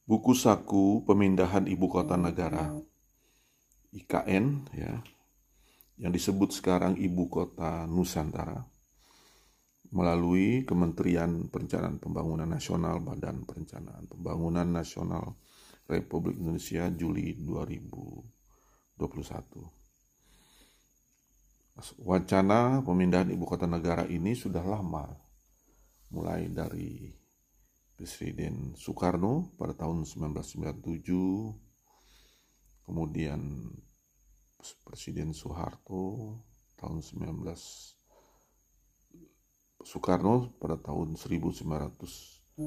Buku saku pemindahan ibu kota negara IKN ya, yang disebut sekarang Ibu Kota Nusantara melalui Kementerian Perencanaan Pembangunan Nasional Badan Perencanaan Pembangunan Nasional Republik Indonesia Juli 2021. Wacana pemindahan ibu kota negara ini sudah lama, mulai dari Presiden Soekarno pada tahun 1997, kemudian Presiden Soeharto tahun 19 Soekarno pada tahun 1957,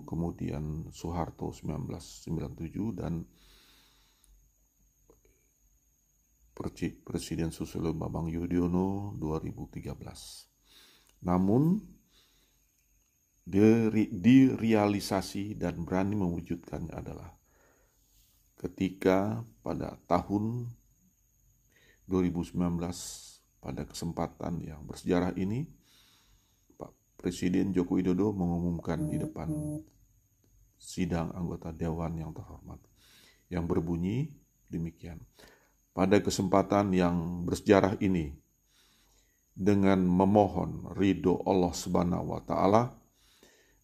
kemudian Soeharto 1997, dan Presiden Susilo Bambang Yudhoyono 2013. Namun direalisasi dan berani mewujudkannya adalah ketika pada tahun 2019, pada kesempatan yang bersejarah ini, Pak Presiden Joko Widodo mengumumkan di depan sidang anggota Dewan yang terhormat, yang berbunyi demikian: pada kesempatan yang bersejarah ini, dengan memohon ridho Allah Subhanahu wa Ta'ala,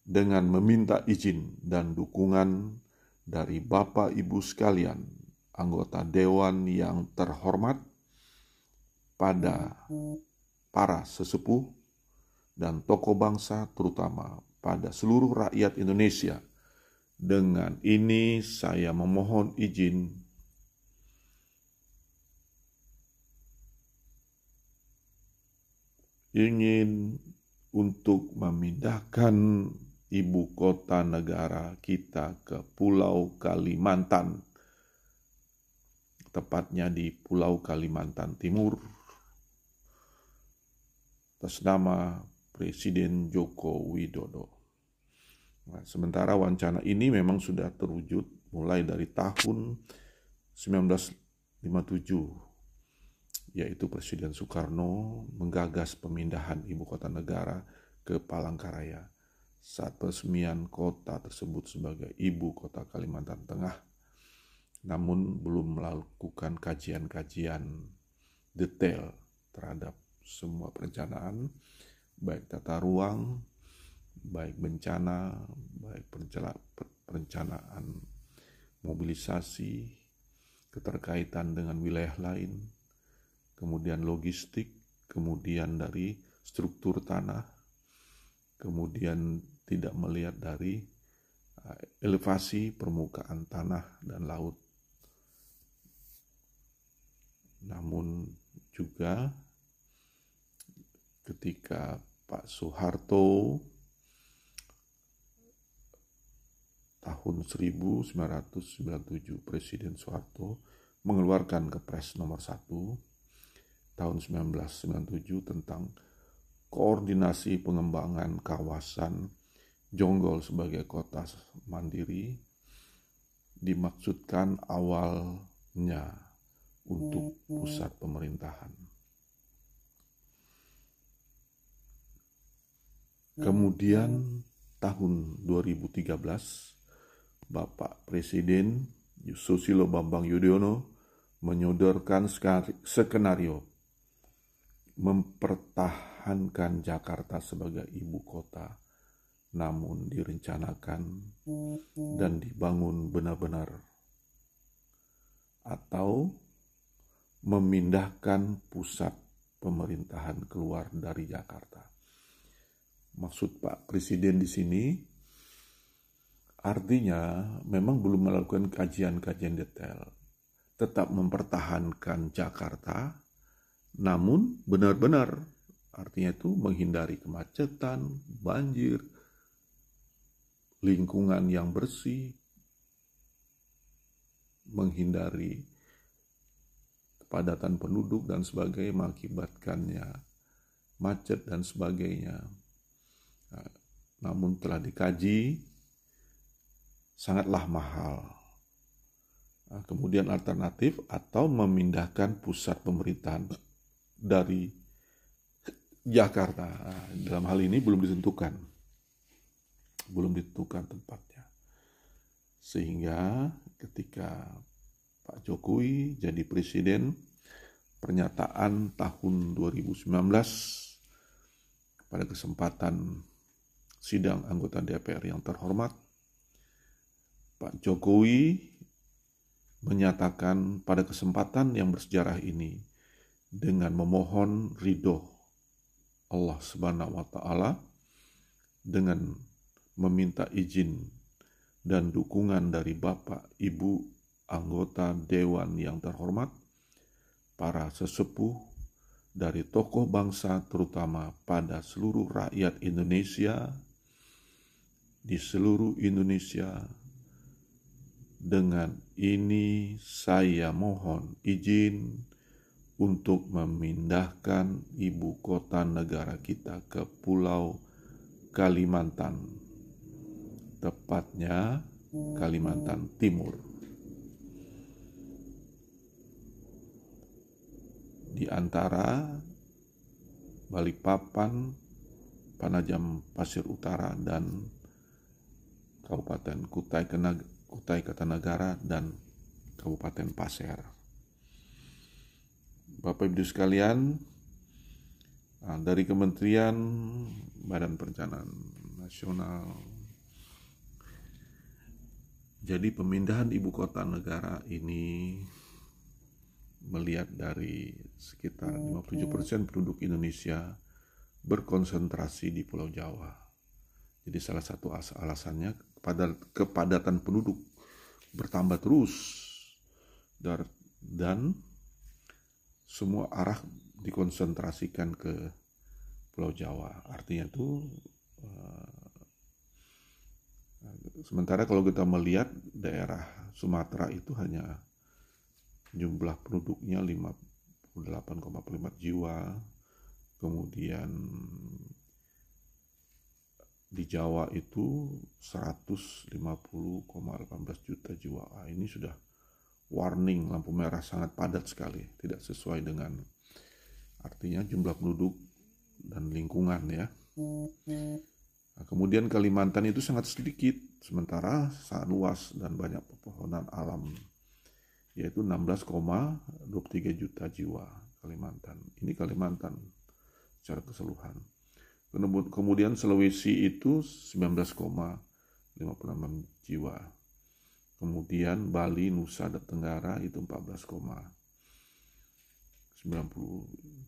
dengan meminta izin dan dukungan dari Bapak Ibu sekalian, anggota Dewan yang terhormat, pada para sesepuh dan tokoh bangsa, terutama pada seluruh rakyat Indonesia, dengan ini saya memohon izin ingin untuk memindahkan ibu kota negara kita ke Pulau Kalimantan, tepatnya di Pulau Kalimantan Timur, atas nama Presiden Joko Widodo. Nah, sementara wacana ini memang sudah terwujud mulai dari tahun 1957, yaitu Presiden Soekarno menggagas pemindahan ibu kota negara ke Palangkaraya saat peresmian kota tersebut sebagai Ibu Kota Kalimantan Tengah, namun belum melakukan kajian-kajian detail terhadap semua perencanaan, baik tata ruang, baik bencana, baik perencanaan mobilisasi, keterkaitan dengan wilayah lain, kemudian logistik, kemudian dari struktur tanah, kemudian tidak melihat dari elevasi permukaan tanah dan laut. Namun juga ketika Pak Soeharto tahun 1997, Presiden Soeharto mengeluarkan Kepres nomor 1 tahun 1997 tentang koordinasi pengembangan kawasan Jonggol sebagai kota mandiri, dimaksudkan awalnya untuk pusat pemerintahan. Kemudian tahun 2013, Bapak Presiden Susilo Bambang Yudhoyono menyodorkan skenario mempertahankan Jakarta sebagai ibu kota, namun direncanakan dan dibangun benar-benar, atau memindahkan pusat pemerintahan keluar dari Jakarta. Maksud Pak Presiden di sini artinya memang belum melakukan kajian-kajian detail, tetap mempertahankan Jakarta, namun benar-benar, artinya itu menghindari kemacetan, banjir, lingkungan yang bersih, menghindari kepadatan penduduk dan sebagainya, mengakibatkannya macet dan sebagainya. Namun telah dikaji, sangatlah mahal. Kemudian alternatif atau memindahkan pusat pemerintahan dari Jakarta. Dalam hal ini belum ditentukan tempatnya. Sehingga ketika Pak Jokowi jadi presiden, pernyataan tahun 2019 pada kesempatan sidang anggota DPR yang terhormat, Pak Jokowi menyatakan pada kesempatan yang bersejarah ini dengan memohon ridho Allah Subhanahu wa Ta'ala, dengan meminta izin dan dukungan dari Bapak Ibu anggota Dewan yang terhormat, para sesepuh dari tokoh bangsa, terutama pada seluruh rakyat Indonesia, di seluruh Indonesia. Dengan ini saya mohon izin untuk memindahkan ibu kota negara kita ke Pulau Kalimantan, tepatnya Kalimantan Timur. Di antara Balikpapan, Penajam Pasir Utara, dan Kabupaten Kutai Kartanegara dan Kabupaten Pasir. Bapak Ibu sekalian, dari Kementerian Badan Perencanaan Nasional, jadi pemindahan ibu kota negara ini melihat dari sekitar 57% penduduk Indonesia berkonsentrasi di Pulau Jawa. Jadi salah satu alasannya kepadatan penduduk bertambah terus dan semua arah dikonsentrasikan ke Pulau Jawa. Artinya itu sementara kalau kita melihat daerah Sumatera itu hanya jumlah penduduknya 58,4 jiwa, kemudian di Jawa itu 150,18 juta jiwa. Ini sudah warning, lampu merah, sangat padat sekali, tidak sesuai dengan artinya jumlah penduduk dan lingkungan ya. Nah, kemudian Kalimantan itu sangat sedikit, sementara sangat luas dan banyak pepohonan alam, yaitu 16,23 juta jiwa Kalimantan. Ini Kalimantan secara keseluruhan. Kemudian Sulawesi itu 19,56 jiwa. Kemudian Bali, Nusa Tenggara itu 14,90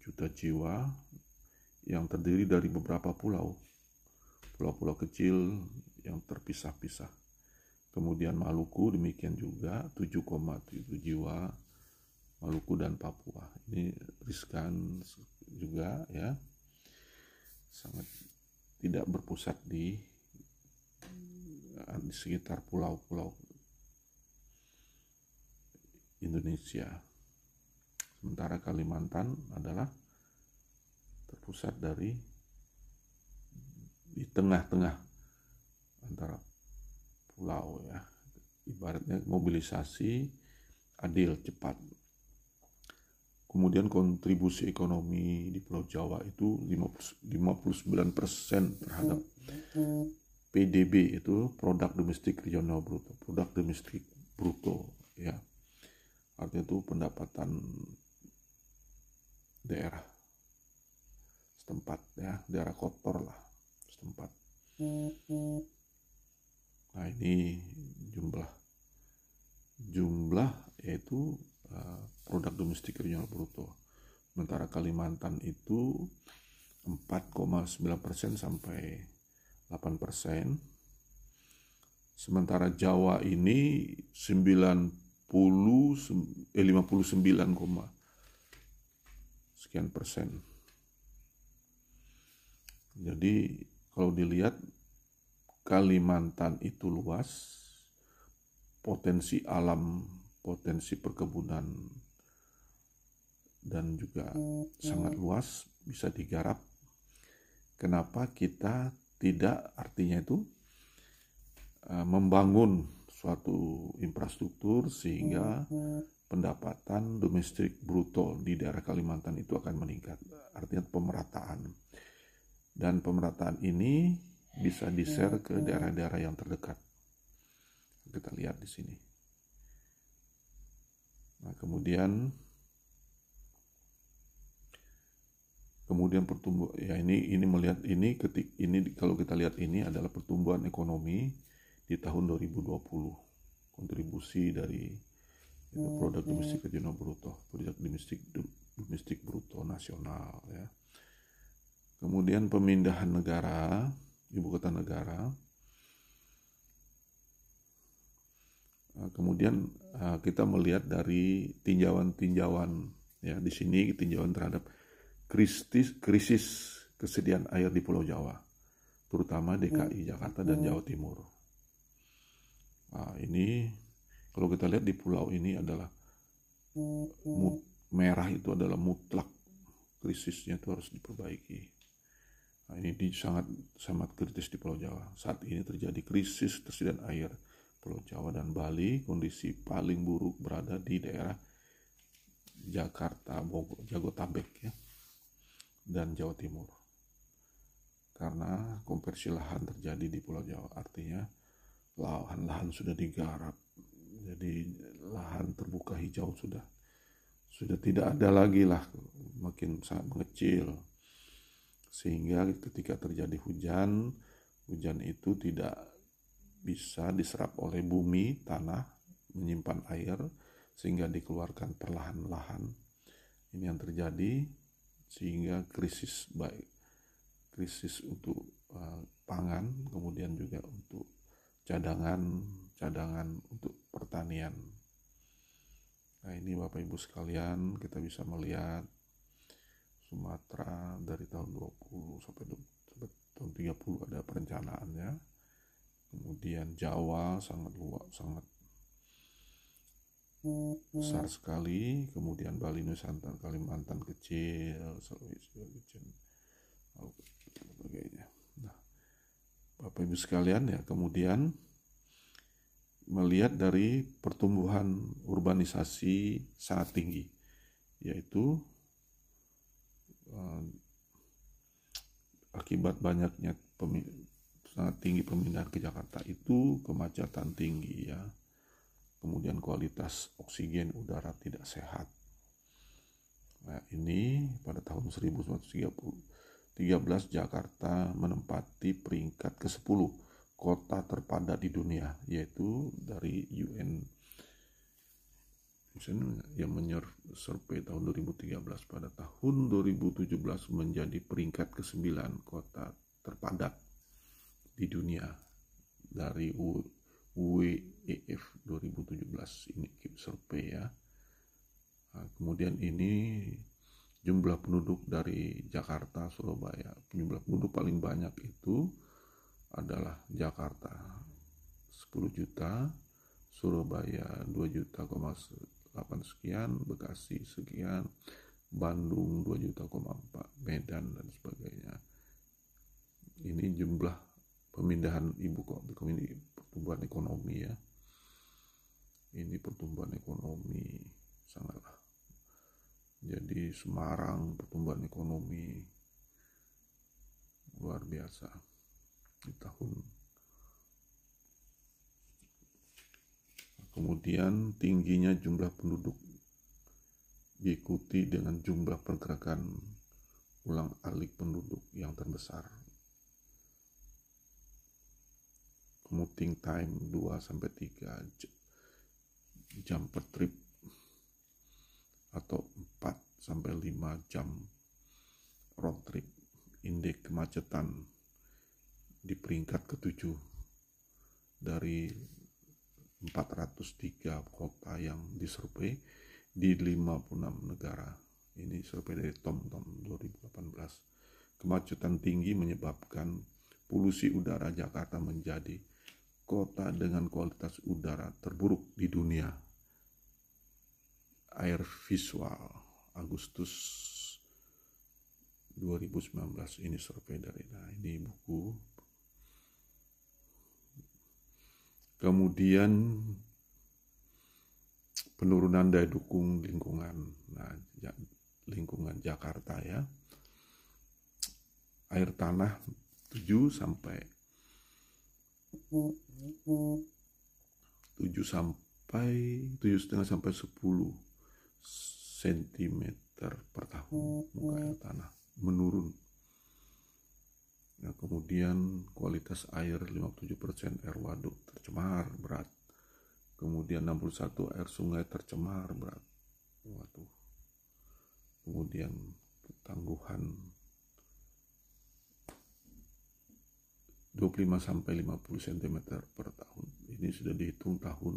juta jiwa yang terdiri dari beberapa pulau kecil yang terpisah-pisah. Kemudian Maluku demikian juga 7,7 jiwa, Maluku dan Papua. Ini riskan juga ya, sangat tidak berpusat di sekitar pulau-pulau Indonesia. Sementara Kalimantan adalah terpusat di tengah-tengah antara pulau ya. Ibaratnya mobilisasi adil, cepat. Kemudian kontribusi ekonomi di Pulau Jawa itu 59% terhadap PDB, itu produk domestik regional bruto, produk domestik bruto ya. Artinya itu pendapatan daerah setempat ya, daerah kotor lah setempat. Nah, ini jumlah yaitu produk domestik regional bruto. Sementara Kalimantan itu 4,9% sampai 8%. Sementara Jawa ini 59, sekian persen. Jadi kalau dilihat Kalimantan itu luas, potensi alam, potensi perkebunan dan juga sangat luas, bisa digarap. Kenapa kita tidak, artinya itu membangun suatu infrastruktur sehingga pendapatan domestik bruto di daerah Kalimantan itu akan meningkat. Artinya pemerataan. Dan pemerataan ini bisa di-share ke daerah-daerah yang terdekat. kita lihat di sini. Nah, kemudian pertumbuhan ya, ini melihat ini kalau kita lihat ini adalah pertumbuhan ekonomi di tahun 2020, kontribusi dari produk domestik regional bruto, produk domestik bruto nasional ya. Kemudian pemindahan negara, ibu kota negara. Kemudian kita melihat dari tinjauan ya, di sini tinjauan terhadap krisis kesediaan air di Pulau Jawa, terutama DKI Jakarta dan Jawa Timur. Nah, ini kalau kita lihat di pulau ini adalah merah itu adalah mutlak, krisisnya itu harus diperbaiki. Nah, ini sangat kritis di Pulau Jawa. Saat ini terjadi krisis tersediaan air Pulau Jawa dan Bali. Kondisi paling buruk berada di daerah Jakarta, Bogor, Jabodetabek ya, dan Jawa Timur. Karena konversi lahan terjadi di Pulau Jawa, artinya lahan-lahan sudah digarap, jadi lahan terbuka hijau sudah tidak ada lagi lah, makin sangat mengecil, sehingga ketika terjadi hujan itu tidak bisa diserap oleh bumi, tanah menyimpan air sehingga dikeluarkan perlahan-lahan. Ini yang terjadi sehingga krisis untuk pangan, kemudian juga untuk cadangan untuk pertanian. Nah, ini Bapak Ibu sekalian, kita bisa melihat Sumatera dari tahun 20 sampai tahun 30 ada perencanaannya. Kemudian Jawa sangat besar sekali. Kemudian Bali, Nusantara, Kalimantan kecil, Sulawesi kecil, sebagainya. Nah, Bapak Ibu sekalian ya, kemudian melihat dari pertumbuhan urbanisasi sangat tinggi, yaitu akibat banyaknya sangat tinggi pemindahan ke Jakarta itu kemacetan tinggi ya, kemudian kualitas oksigen udara tidak sehat. Nah, ini pada tahun 1913 Jakarta menempati peringkat ke-10 kota terpadat di dunia, yaitu dari UN yang survei tahun 2013. Pada tahun 2017 menjadi peringkat ke-9 kota terpadat di dunia dari WEF 2017 ini survei ya. Nah, kemudian ini jumlah penduduk dari Jakarta, Surabaya, jumlah penduduk paling banyak itu adalah Jakarta 10 juta, Surabaya 2,8 sekian, Bekasi sekian, Bandung 2,4, Medan dan sebagainya. Ini jumlah pemindahan ibu kota, pertumbuhan ekonomi ya. Ini pertumbuhan ekonomi sangatlah. Jadi Semarang pertumbuhan ekonomi luar biasa di tahun. Kemudian tingginya jumlah penduduk diikuti dengan jumlah pergerakan ulang-alik penduduk yang terbesar. Commuting time 2-3 jam per trip atau 4-5 jam road trip. Indeks kemacetan di peringkat ke-7 dari 403 kota yang disurvei di 56 negara. Ini survei dari TomTom 2018. Kemacetan tinggi menyebabkan polusi udara Jakarta menjadi kota dengan kualitas udara terburuk di dunia. Air Visual Agustus 2019 ini survei dari, nah ini buku. Kemudian penurunan daya dukung lingkungan, nah lingkungan Jakarta ya, air tanah 7 sampai 7,5 sampai 10 cm per tahun muka air tanah menurun. Nah, kemudian kualitas air 57% air waduk tercemar berat. Kemudian 61 air sungai tercemar berat. Waduh. Kemudian tangguhan 25 sampai 50 cm per tahun. Ini sudah dihitung tahun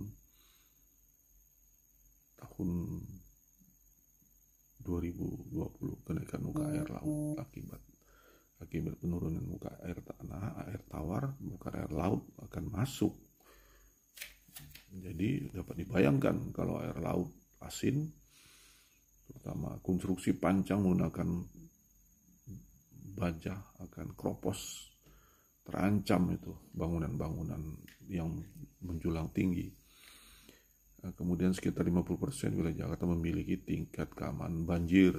2020, kenaikan muka air laut akibat penurunan muka air tanah, air tawar, muka air laut akan masuk. Jadi dapat dibayangkan kalau air laut asin, terutama konstruksi pancang menggunakan baja akan keropos, terancam itu bangunan-bangunan yang menjulang tinggi. Kemudian sekitar 50% wilayah Jakarta memiliki tingkat keamanan banjir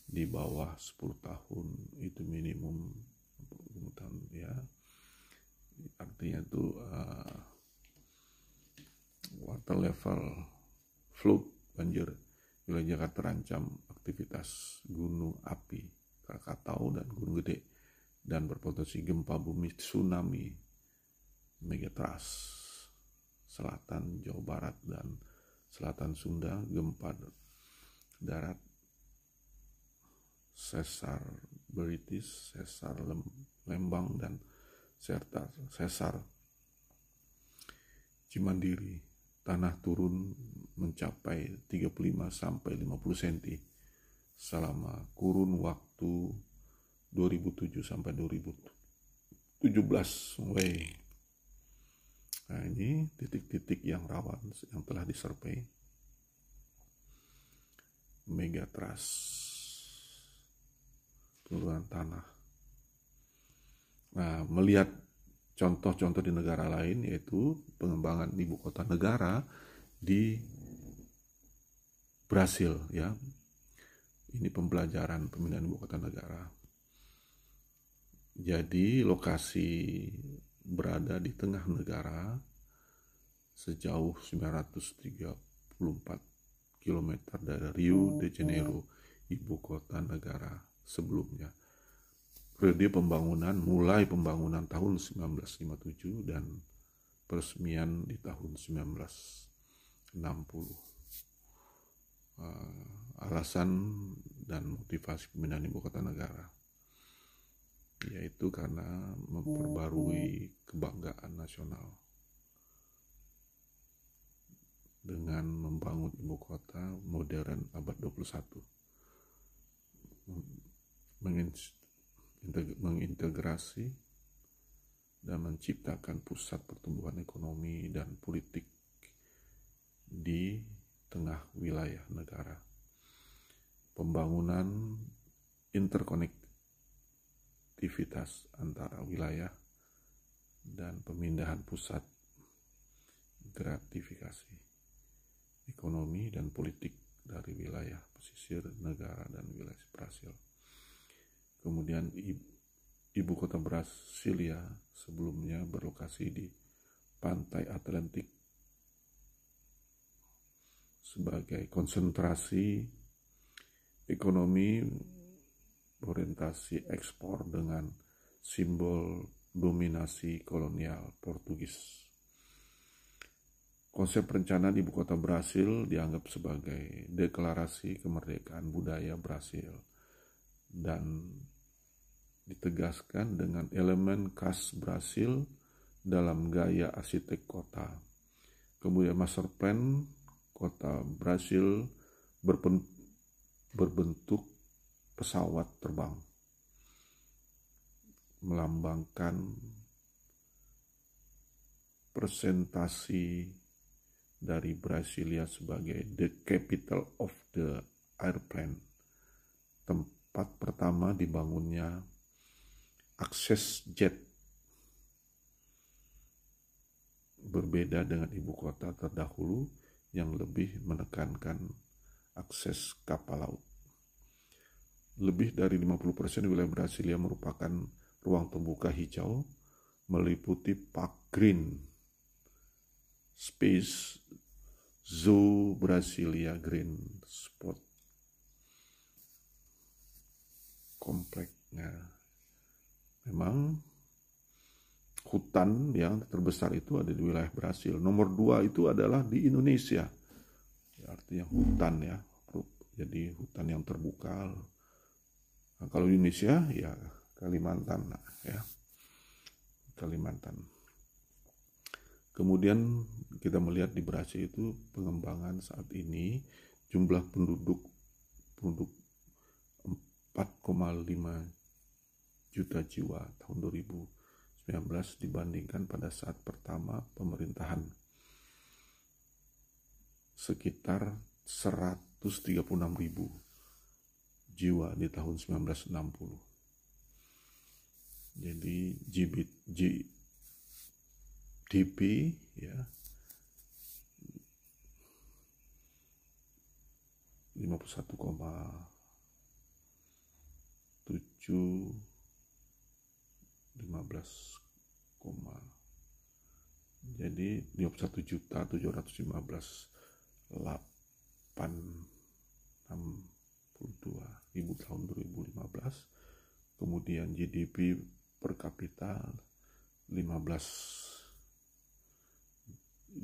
di bawah 10 tahun. Itu minimum ya. Artinya itu water level flood banjir. Wilayah Jakarta terancam aktivitas gunung api Krakatau dan Gunung Gede dan berpotensi gempa bumi, tsunami, megatrust. Selatan Jawa Barat dan selatan Sunda gempa darat, sesar Beritis, sesar Lembang dan sesar Cimandiri. Tanah turun mencapai 35 sampai 50 cm selama kurun waktu 2007 sampai 2017. Nah, ini titik-titik yang rawan yang telah disurvei. Megatrust, penurunan tanah. Nah, melihat contoh-contoh di negara lain, yaitu pengembangan ibu kota negara di Brasil, ya. Ini pembelajaran pemindahan ibu kota negara. Jadi lokasi berada di tengah negara sejauh 934 km dari Rio de Janeiro, ibu kota negara sebelumnya. Periode pembangunan mulai pembangunan tahun 1957 dan peresmian di tahun 1960. Alasan dan motivasi pemindahan ibu kota negara yaitu karena memperbarui kebanggaan nasional dengan membangun ibu kota modern abad 21, mengintegrasi dan menciptakan pusat pertumbuhan ekonomi dan politik di tengah wilayah negara. Pembangunan interkonektivitas antara wilayah dan pemindahan pusat gratifikasi ekonomi dan politik dari wilayah pesisir negara dan wilayah Brasil. Kemudian ibu kota Brasilia sebelumnya berlokasi di pantai Atlantik sebagai konsentrasi ekonomi orientasi ekspor dengan simbol dominasi kolonial Portugis. Konsep perencanaan ibu kota Brasil dianggap sebagai deklarasi kemerdekaan budaya Brasil dan ditegaskan dengan elemen khas Brasil dalam gaya arsitek kota. Kemudian master plan kota Brasil berbentuk pesawat terbang, melambangkan presentasi dari Brasilia sebagai the capital of the airplane, tempat pertama dibangunnya akses jet. Berbeda dengan ibu kota terdahulu yang lebih menekankan akses kapal laut. Lebih dari 50% wilayah Brasilia merupakan ruang terbuka hijau, meliputi Park Green, Space Zoo Brasilia Green Spot kompleknya. Memang hutan yang terbesar itu ada di wilayah Brasil. Nomor 2 itu adalah di Indonesia. Ya, artinya hutan ya. Jadi hutan yang terbuka. Nah, kalau di Indonesia ya Kalimantan ya. Kalimantan. Kemudian kita melihat di Brasil itu pengembangan saat ini jumlah penduduk 4,5 juta jiwa tahun 2019 dibandingkan pada saat pertama pemerintahan sekitar 136.000 jiwa di tahun 1960. Jadi GDP ya 51,715.862.000 tahun 2015. Kemudian GDP per kapita 15.000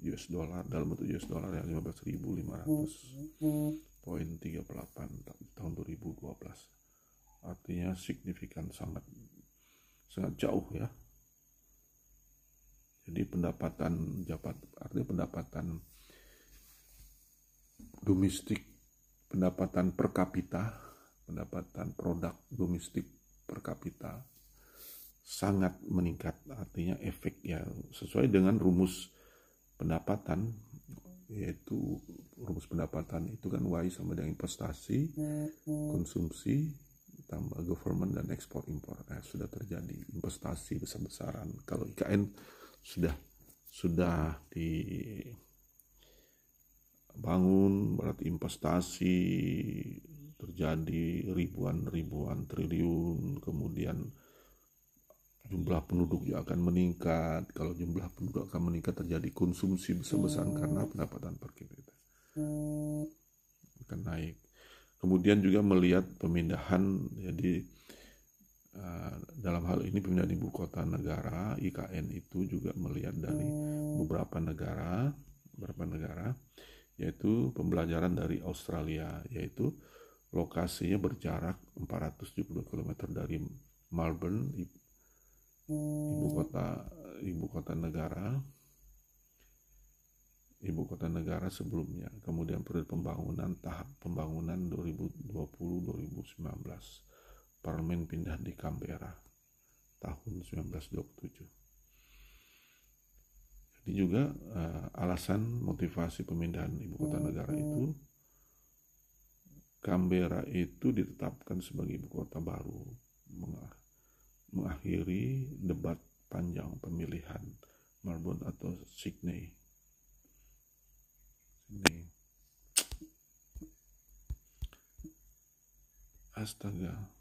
US dollar dalam bentuk US dollar ya 15.500.38 tahun 2012. Artinya signifikan, sangat jauh ya. Jadi pendapatan domestik, pendapatan per kapita, pendapatan produk domestik per kapita sangat meningkat. Artinya efek ya sesuai dengan rumus pendapatan, yaitu rumus pendapatan itu kan Y sama dengan investasi, konsumsi, tambah government dan ekspor impor. Sudah terjadi investasi besar-besaran. Kalau IKN sudah dibangun, berarti investasi terjadi ribuan triliun. Kemudian jumlah penduduk juga akan meningkat. Kalau jumlah penduduk akan meningkat, terjadi konsumsi besar-besaran karena pendapatan per kapita akan naik. Kemudian juga melihat pemindahan, jadi dalam hal ini pemindahan ibu kota negara, IKN itu juga melihat dari beberapa negara, yaitu pembelajaran dari Australia, yaitu lokasinya berjarak 472 km dari Melbourne, ibu kota negara sebelumnya. Kemudian periode tahap pembangunan 2020-2019. Parlemen pindah di Canberra tahun 1927. Jadi juga alasan motivasi pemindahan ibu kota negara itu, Canberra itu ditetapkan sebagai ibu kota baru, mengakhiri debat panjang pemilihan Melbourne atau Sydney. Astaga.